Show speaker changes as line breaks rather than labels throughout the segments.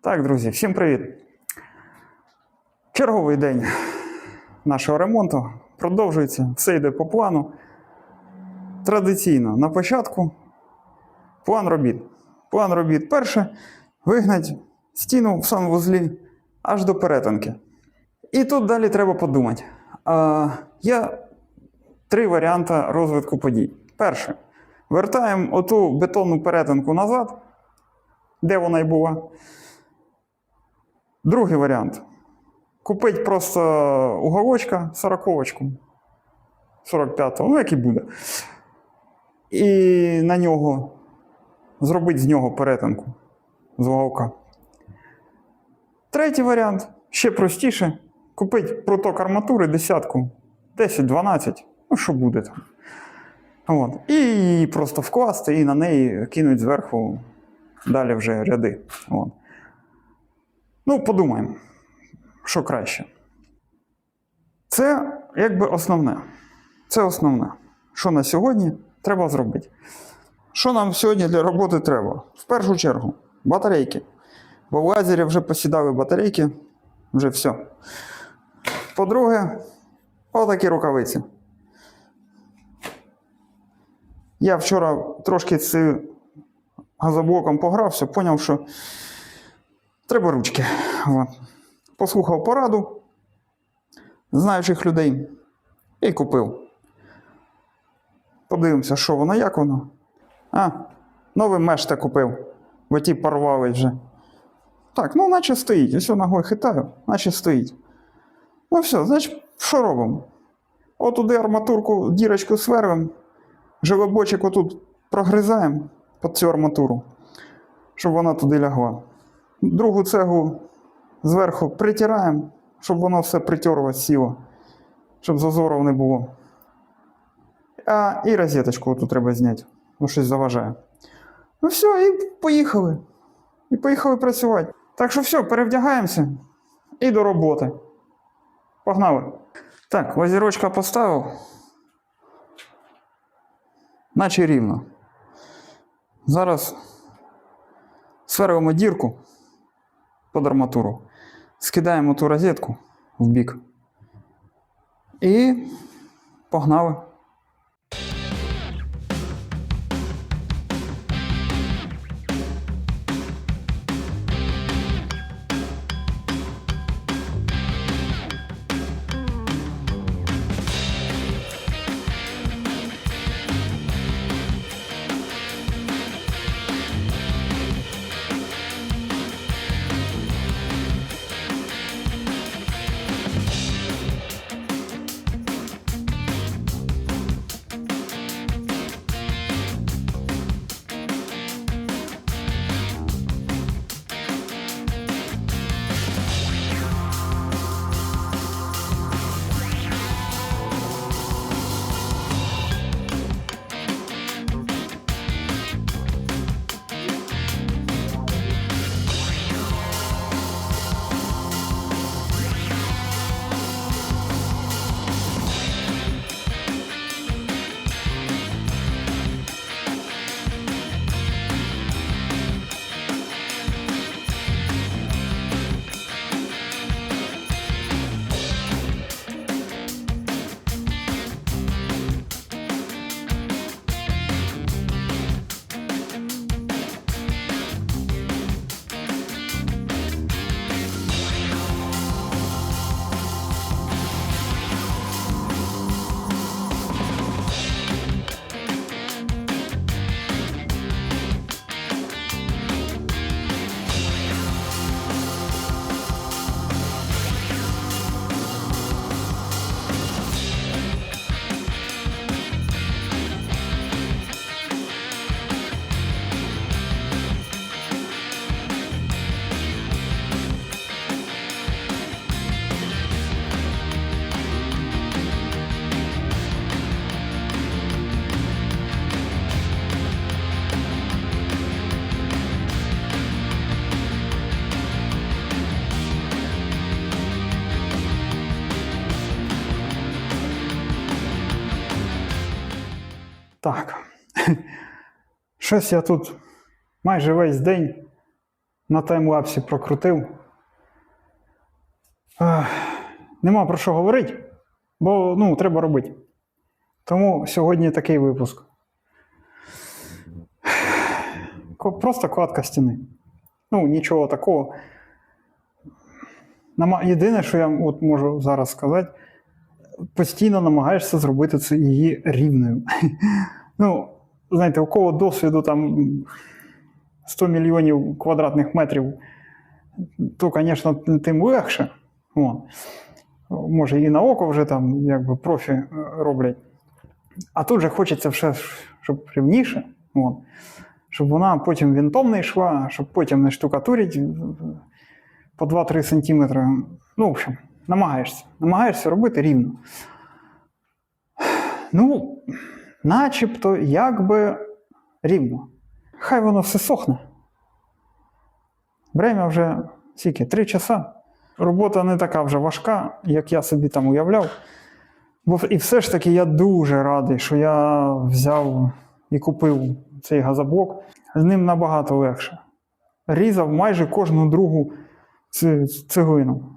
Так, друзі, всім привіт! Черговий день нашого ремонту продовжується, все йде по плану. Традиційно на початку план робіт. План робіт перше – вигнати стіну в санвузлі аж до перетинки. І тут далі треба подумати. Є три варіанти розвитку подій. Перше – вертаємо оту бетонну перетинку назад, де вона й була. Другий варіант – купити просто уголочка, 40-очку, 45-го, ну як і буде. І на нього зробити з нього перетинку з уголка. Третій варіант, ще простіше, купити пруток арматури десятку, 10-12, ну що буде там. От. І її просто вкласти і на неї кинуть зверху далі вже ряди. От. Ну, подумаємо, що краще. Це якби основне. Це основне, що на сьогодні треба зробити. Що нам сьогодні для роботи треба? В першу чергу, батарейки. Бо в лазері вже посідали батарейки, вже все. По-друге, отакі рукавиці. Я вчора трошки з газоблоком погрався, зрозумів, що треба ручки. От. Послухав пораду знаючих людей і купив. Подивимося, що воно, як воно. Новий мешта купив, бо ті порвали вже. Так, ну наче стоїть. Ось ногою хитаю, наче стоїть. Ну все, значить, що робимо? От туди арматурку, дірочку свервимо, желобочок отут прогризаємо під цю арматуру, щоб вона туди лягла. Другу цеглу зверху притираємо, щоб воно все притерлось, сіло, щоб зазорів не було. І розеточку тут треба зняти, бо щось заважає. Ну все, і поїхали. І поїхали працювати. Так що все, перевдягаємося і до роботи. Погнали. Так, лазерочка поставив. Наче рівно. Зараз сверлимо дірку під арматуру. Скидаємо ту розетку в бік. І погнали. Так, щось я тут майже весь день на таймлапсі прокрутив. Нема про що говорити, бо треба робити. Тому сьогодні такий випуск. Просто кладка стіни. Нічого такого. Єдине, що я можу зараз сказати, постійно намагаєшся зробити це її рівною. Знаєте, у кого досвіду там 100 мільйонів квадратних метрів, то, звісно, тим легше. Може, і на око вже там профі роблять. А тут же хочеться все, щоб рівніше. Щоб вона потім вінтом не йшла, щоб потім не штукатурить по 2-3 сантиметри. В общем, намагаєшся робити рівно. Начебто, рівно. Хай воно все сохне. Время вже, 3 часа. Робота не така вже важка, як я собі там уявляв. І все ж таки я дуже радий, що я взяв і купив цей газоблок. З ним набагато легше. Різав майже кожну другу цеглину.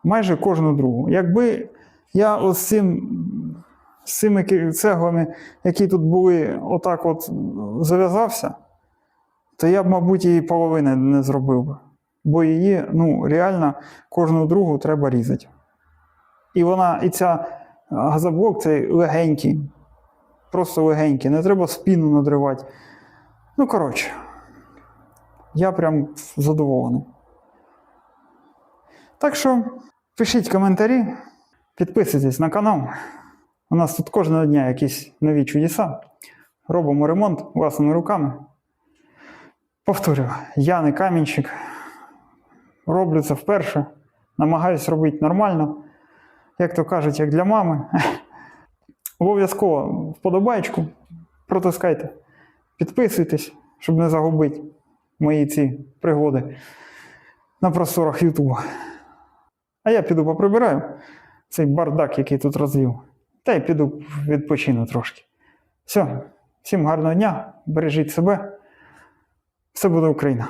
Майже кожну другу. Якби я з цими цеглами, які тут були, отак зав'язався, то я б, мабуть, і половини не зробив би. Бо її, реально, кожну другу треба різати. І ця газоблок цей легенький. Просто легенький. Не треба спину надривати. Коротше. Я прям задоволений. Так що, пишіть коментарі, підписуйтесь на канал. У нас тут кожного дня якісь нові чудеса. Робимо ремонт власними руками. Повторюю, я не камінщик. Роблю це вперше. Намагаюсь робити нормально. Як то кажуть, як для мами. Обов'язково вподобайку протискайте. Підписуйтесь, щоб не загубити мої ці пригоди на просторах Ютуба. А я піду поприбираю цей бардак, який тут розвів. Та й піду відпочину трошки. Все, всім гарного дня, бережіть себе. Все буде Україна.